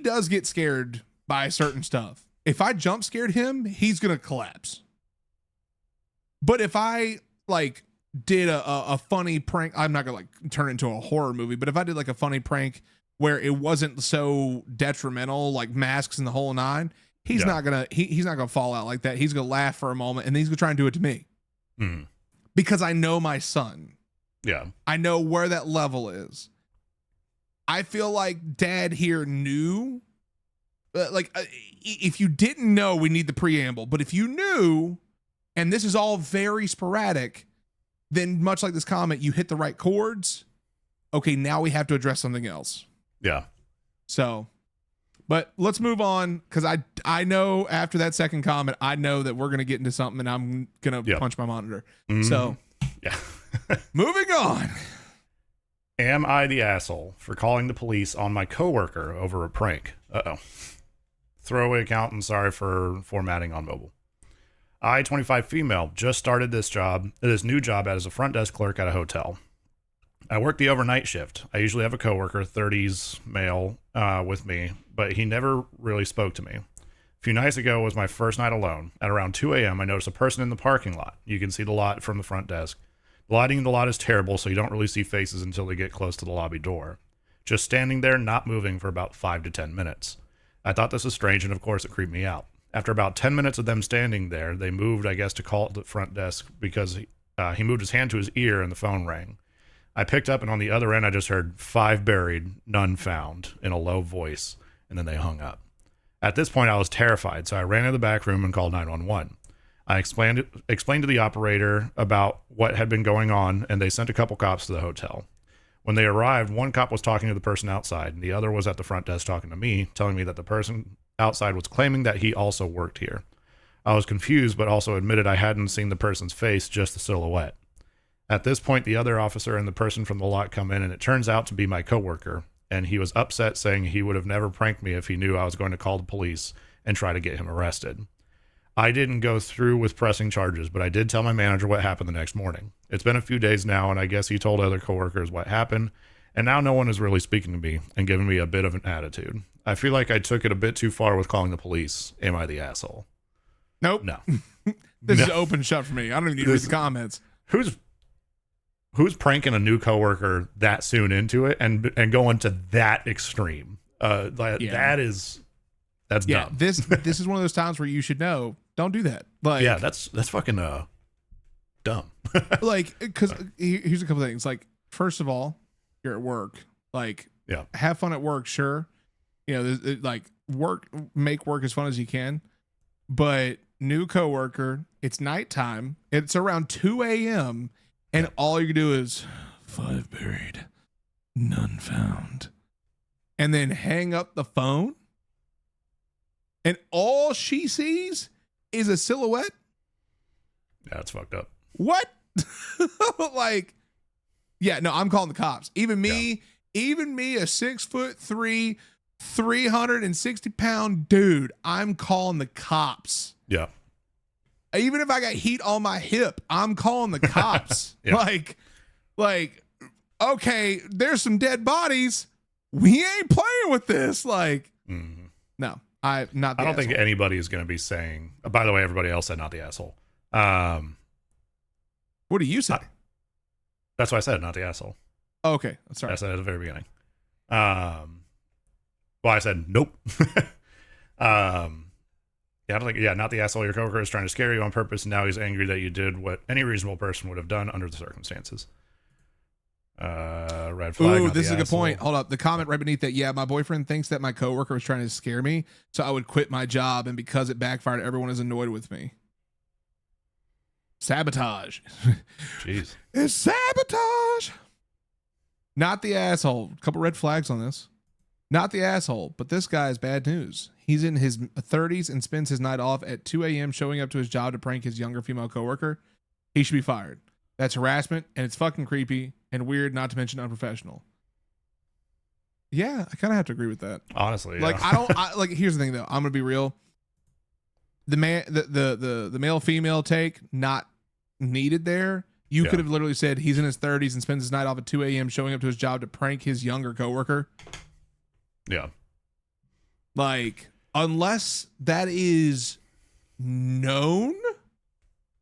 does get scared by certain stuff. If I jump scared him, he's going to collapse. But if I did a funny prank, I'm not going to turn it into a horror movie, but if I did a funny prank where it wasn't so detrimental, like masks and the whole nine, he's not gonna fall out like that. He's gonna laugh for a moment, and then he's gonna try and do it to me. Because I know my son. Yeah. I know where that level is. I feel like Dad here knew. If you didn't know, we need the preamble. But if you knew, and this is all very sporadic, then much like this comment, you hit the right chords. Okay, now we have to address something else. Yeah. So, but let's move on, because I know after that second comment, I know that we're going to get into something, and I'm going to punch my monitor. So, moving on. Am I the asshole for calling the police on my coworker over a prank? Uh-oh. Throwaway account and sorry for formatting on mobile. I, 25 female, just started this new job as a front desk clerk at a hotel. I work the overnight shift. I usually have a coworker, 30s male, with me, but he never really spoke to me. A few nights ago was my first night alone. At around 2 a.m., I noticed a person in the parking lot. You can see the lot from the front desk. The lighting in the lot is terrible, so you don't really see faces until they get close to the lobby door. Just standing there, not moving for about 5 to 10 minutes. I thought this was strange, and of course it creeped me out. After about 10 minutes of them standing there, they moved, I guess, to call the front desk because he moved his hand to his ear and the phone rang. I picked up, and on the other end, I just heard 5 buried, none found in a low voice, and then they hung up. At this point, I was terrified, so I ran to the back room and called 911. I explained to the operator about what had been going on, and they sent a couple cops to the hotel. When they arrived, one cop was talking to the person outside, and the other was at the front desk talking to me, telling me that the person outside was claiming that he also worked here. I was confused, but also admitted I hadn't seen the person's face, just the silhouette. At this point, the other officer and the person from the lot come in, and it turns out to be my coworker, and he was upset, saying he would have never pranked me if he knew I was going to call the police and try to get him arrested. I didn't go through with pressing charges, but I did tell my manager what happened the next morning. It's been a few days now, and I guess he told other coworkers what happened, and now no one is really speaking to me and giving me a bit of an attitude. I feel like I took it a bit too far with calling the police. Am I the asshole? Nope. No. This is open shut for me. I don't even need to read the comments. Who's pranking a new coworker that soon into it and going to that extreme? That's dumb. This is one of those times where you should know, don't do that. That's fucking dumb. Because here's a couple things. First of all, you're at work. Have fun at work, sure. Make work as fun as you can. But new coworker, it's nighttime. It's around 2 a.m. and all you can do is 5 buried, none found, and then hang up the phone. And all she sees is a silhouette. Yeah, it's fucked up. What? Like, yeah, no, I'm calling the cops. Even me, a 6'3", 360-pound dude, I'm calling the cops. Yeah. Even if I got heat on my hip, I'm calling the cops. Yeah. Like, okay, there's some dead bodies. We ain't playing with this. Like, no, I don't think anybody is going to be saying, by the way, everybody else said not the asshole. What do you say? That's why I said not the asshole. Oh, okay. Sorry. I said at the very beginning. Well, I said nope. Yeah, I don't think, not the asshole. Your coworker is trying to scare you on purpose, and now he's angry that you did what any reasonable person would have done under the circumstances. Red flag. Ooh, this is a good point. Hold up. The comment right beneath that. Yeah, my boyfriend thinks that my coworker was trying to scare me, so I would quit my job, and because it backfired, everyone is annoyed with me. Sabotage. Jeez. It's sabotage. Not the asshole. A couple red flags on this. Not the asshole, but this guy is bad news. He's in his 30s and spends his night off at 2 a.m. showing up to his job to prank his younger female coworker. He should be fired. That's harassment, and it's fucking creepy and weird, not to mention unprofessional. Yeah, I kind of have to agree with that. Honestly, like like. Here's the thing, though. I'm gonna be real. The man, the male female take not needed there. You could have literally said he's in his 30s and spends his night off at 2 a.m. showing up to his job to prank his younger coworker. Yeah. Like, unless that is known,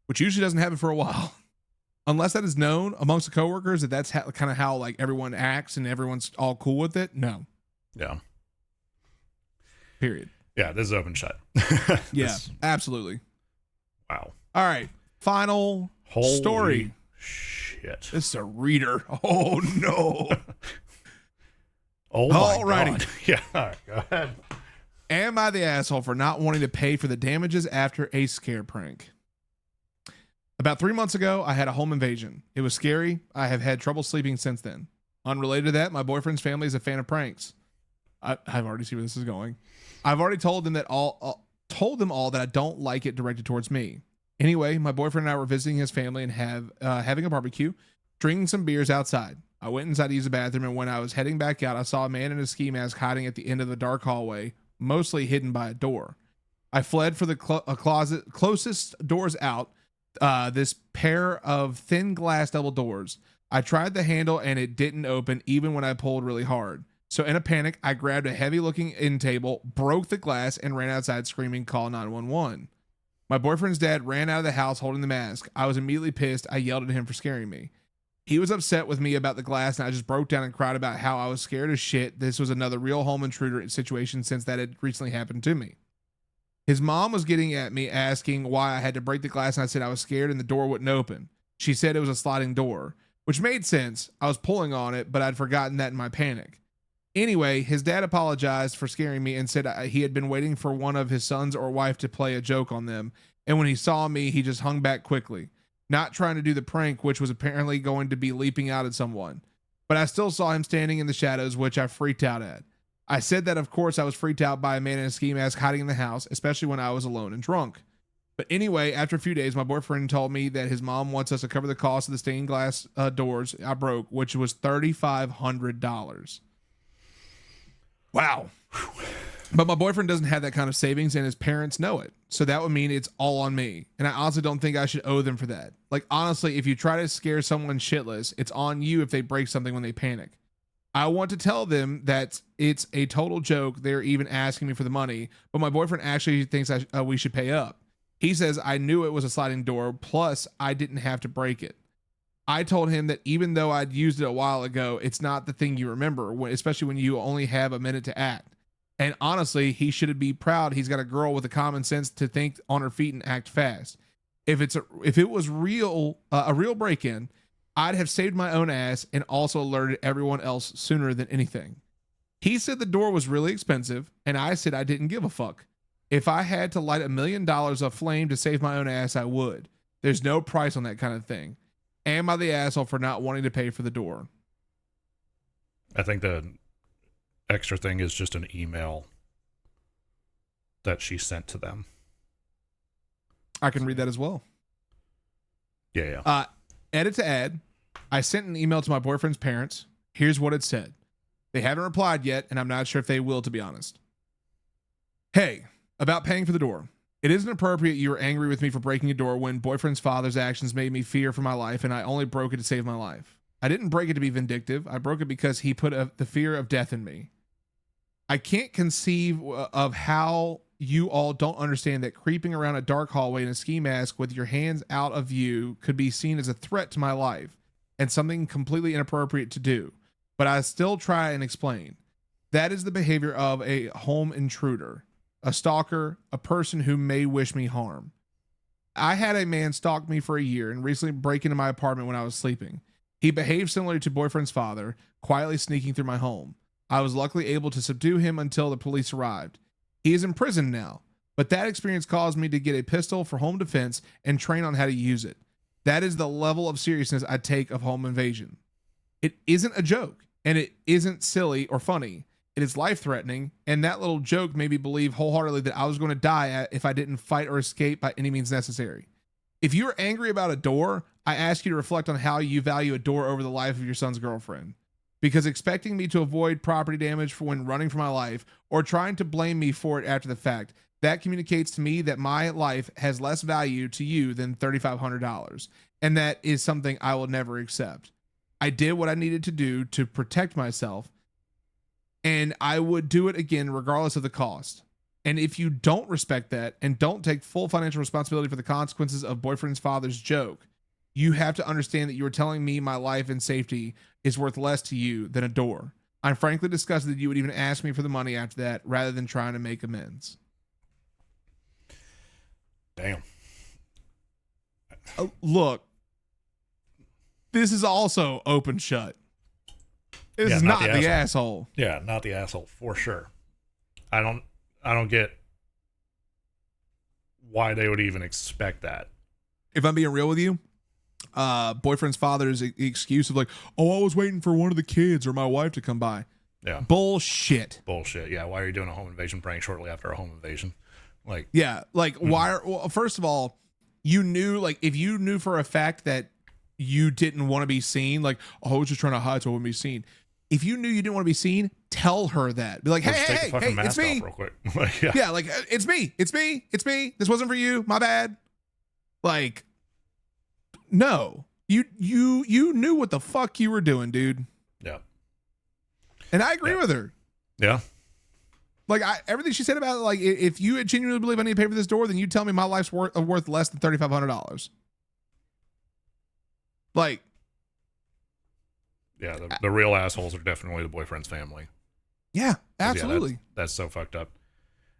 which usually doesn't happen for a while. Unless that is known amongst the coworkers that that's kind of how like everyone acts and everyone's all cool with it. No. Yeah. Period. Yeah, this is open shut. Yeah, absolutely. Wow. All right. Final story. Shit. This is a reader. Oh no. Oh my God. Yeah. All right. Go ahead. Am I the asshole for not wanting to pay for the damages after a scare prank? About 3 months ago, I had a home invasion. It was scary. I have had trouble sleeping since then. Unrelated to that, my boyfriend's family is a fan of pranks. I've already seen where this is going. I've already told them all that I don't like it directed towards me. Anyway, my boyfriend and I were visiting his family and having a barbecue, drinking some beers outside. I went inside to use the bathroom, and when I was heading back out, I saw a man in a ski mask hiding at the end of the dark hallway, mostly hidden by a door. I fled for the closet closest doors out. This pair of thin glass double doors. I tried the handle and it didn't open even when I pulled really hard. So in a panic, I grabbed a heavy looking end table, broke the glass, and ran outside screaming, "Call 911." My boyfriend's dad ran out of the house holding the mask. I was immediately pissed. I yelled at him for scaring me. He was upset with me about the glass, and I just broke down and cried about how I was scared as shit. This was another real home intruder situation since that had recently happened to me. His mom was getting at me, asking why I had to break the glass, and I said I was scared and the door wouldn't open. She said it was a sliding door, which made sense. I was pulling on it, but I'd forgotten that in my panic. Anyway, his dad apologized for scaring me and said he had been waiting for one of his sons or wife to play a joke on them, and when he saw me, he just hung back quickly, not trying to do the prank, which was apparently going to be leaping out at someone. But I still saw him standing in the shadows, which I freaked out at. I said that, of course, I was freaked out by a man in a ski mask hiding in the house, especially when I was alone and drunk. But anyway, after a few days, my boyfriend told me that his mom wants us to cover the cost of the stained glass doors I broke, which was $3,500. Wow. But my boyfriend doesn't have that kind of savings, and his parents know it. So that would mean it's all on me. And I honestly don't think I should owe them for that. Like, honestly, if you try to scare someone shitless, it's on you if they break something when they panic. I want to tell them that it's a total joke. They're even asking me for the money, but my boyfriend actually thinks we should pay up. He says I knew it was a sliding door, plus I didn't have to break it. I told him that even though I'd used it a while ago, it's not the thing you remember, especially when you only have a minute to act. And honestly, he should be proud he's got a girl with the common sense to think on her feet and act fast. If it was real, a real break-in, I'd have saved my own ass and also alerted everyone else sooner than anything. He said the door was really expensive, and I said I didn't give a fuck. If I had to light $1 million of flame to save my own ass, I would. There's no price on that kind of thing. Am I the asshole for not wanting to pay for the door? I think the extra thing is just an email that she sent to them. I can read that as well. Yeah. Edit to add. I sent an email to my boyfriend's parents. Here's what it said. They haven't replied yet, and I'm not sure if they will, to be honest. Hey, about paying for the door. It isn't appropriate you were angry with me for breaking a door when boyfriend's father's actions made me fear for my life, and I only broke it to save my life. I didn't break it to be vindictive. I broke it because he put the fear of death in me. I can't conceive of how you all don't understand that creeping around a dark hallway in a ski mask with your hands out of view could be seen as a threat to my life and something completely inappropriate to do. But I still try and explain. That is the behavior of a home intruder, a stalker, a person who may wish me harm. I had a man stalk me for a year and recently break into my apartment when I was sleeping. He behaved similarly to boyfriend's father, quietly sneaking through my home. I was luckily able to subdue him until the police arrived. He is in prison now, but that experience caused me to get a pistol for home defense and train on how to use it. That is the level of seriousness I take of home invasion. It isn't a joke, and it isn't silly or funny. It is life-threatening, and that little joke made me believe wholeheartedly that I was going to die if I didn't fight or escape by any means necessary. If you're angry about a door, I ask you to reflect on how you value a door over the life of your son's girlfriend. Because expecting me to avoid property damage for when running for my life or trying to blame me for it after the fact, that communicates to me that my life has less value to you than $3,500. And that is something I will never accept. I did what I needed to do to protect myself, and I would do it again regardless of the cost. And if you don't respect that and don't take full financial responsibility for the consequences of boyfriend's father's joke, you have to understand that you are telling me my life and safety is worth less to you than a door. I'm frankly disgusted that you would even ask me for the money after that rather than trying to make amends. Damn. Look, this is also open shut. This is not the asshole. Yeah, not the asshole for sure. I don't get why they would even expect that. If I'm being real with you, boyfriend's father's excuse of like, oh, I was waiting for one of the kids or my wife to come by. Yeah. Bullshit. Yeah. Why are you doing a home invasion prank shortly after a home invasion? Like, yeah. Like, why? Well, first of all, you knew, like, if you knew for a fact that you didn't want to be seen, like, oh, I was just trying to hide so I wouldn't be seen. If you knew you didn't want to be seen, tell her that. Be like, hey, it's me. Real quick. Yeah, like, it's me. This wasn't for you. My bad. Like, no. You knew what the fuck you were doing, dude. Yeah. And I agree with her. Yeah. Like, everything she said about it, like, if you genuinely believe I need to pay for this door, then you tell me my life's worth less than $3,500. Like, yeah, the real assholes are definitely the boyfriend's family. Yeah, absolutely. Yeah, that's so fucked up.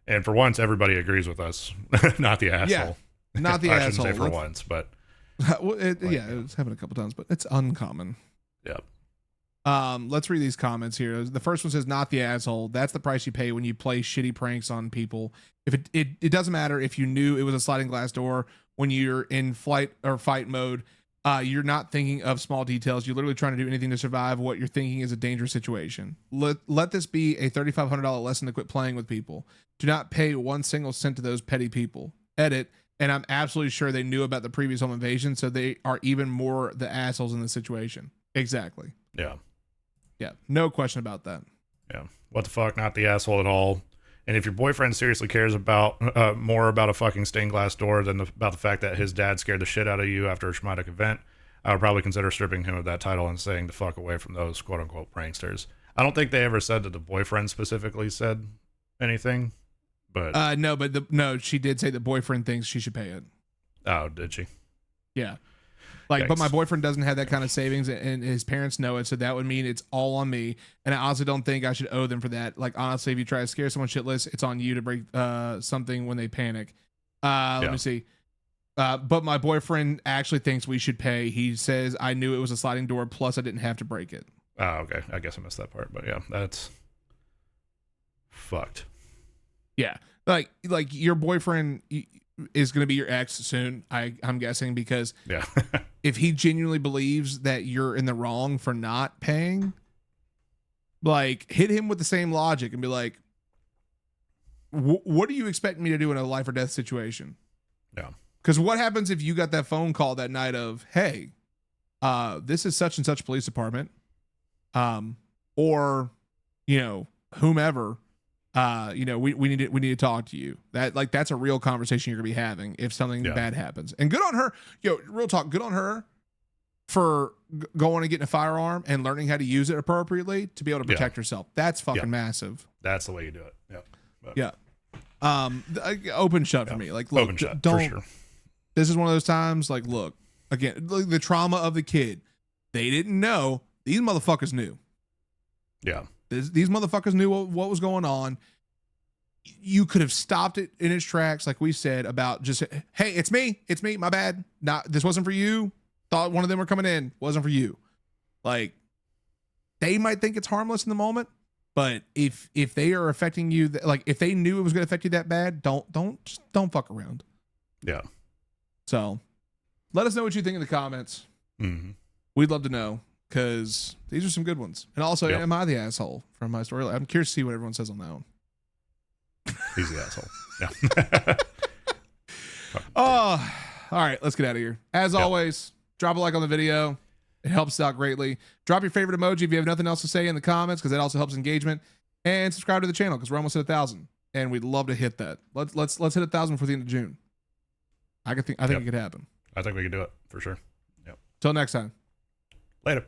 And for once, everybody agrees with us, not the asshole. Yeah, not the asshole. I shouldn't say for once, but well, it's happened a couple times, but it's uncommon. Yep. Let's read these comments here. The first one says, not the asshole. That's the price you pay when you play shitty pranks on people. If it doesn't matter if you knew it was a sliding glass door when you're in flight or fight mode. You're not thinking of small details. You're literally trying to do anything to survive. What you're thinking is a dangerous situation. Let this be a $3,500 lesson to quit playing with people. Do not pay 1 single cent to those petty people. Edit. And I'm absolutely sure they knew about the previous home invasion, so they are even more the assholes in this situation. Exactly. Yeah. Yeah. No question about that. Yeah. What the fuck? Not the asshole at all. And if your boyfriend seriously cares about more about a fucking stained glass door than about the fact that his dad scared the shit out of you after a traumatic event, I would probably consider stripping him of that title and saying to fuck away from those quote unquote pranksters. I don't think they ever said that the boyfriend specifically said anything, but no, she did say the boyfriend thinks she should pay it. Oh, did she? Yeah. Like, Yikes. but my boyfriend doesn't have that kind of savings, and his parents know it, so that would mean it's all on me. And I honestly don't think I should owe them for that. Like, honestly, if you try to scare someone shitless, it's on you to break something when they panic. Let me see. But my boyfriend actually thinks we should pay. He says I knew it was a sliding door, plus I didn't have to break it. Oh, okay. I guess I missed that part, but yeah, that's fucked. Yeah, like your boyfriend is going to be your ex soon, I'm guessing, because yeah. If he genuinely believes that you're in the wrong for not paying, like, hit him with the same logic and be like, what do you expect me to do in a life or death situation? Yeah. Because what happens if you got that phone call that night of, hey, this is such and such police department, or, you know, whomever, you know, we need to talk to you. That's a real conversation you're gonna be having if something bad happens. And good on her, real talk, good on her for going and getting a firearm and learning how to use it appropriately to be able to protect herself. That's fucking massive. That's the way you do it. Yeah. Open shut for me. Like, look, open shut, don't. for sure. This is one of those times. Like, look, again, the trauma of the kid. They didn't know. These motherfuckers knew. Yeah. These motherfuckers knew what was going on. You could have stopped it in its tracks, like we said, about just, hey, it's me, my bad. This wasn't for you. Thought one of them were coming in, wasn't for you. Like, they might think it's harmless in the moment, but if they are affecting you, like if they knew it was going to affect you that bad, don't fuck around. Yeah. So, let us know what you think in the comments. Mm-hmm. We'd love to know, because these are some good ones. And also, am I the asshole from my story? I'm curious to see what everyone says on that one. He's the asshole. Yeah. All right, let's get out of here. As always, drop a like on the video. It helps out greatly. Drop your favorite emoji if you have nothing else to say in the comments, because that also helps engagement. And subscribe to the channel, because we're almost at 1,000, and we'd love to hit that. Let's hit 1,000 before the end of June. I think it could happen. I think we can do it for sure. Yep. Till next time. Later.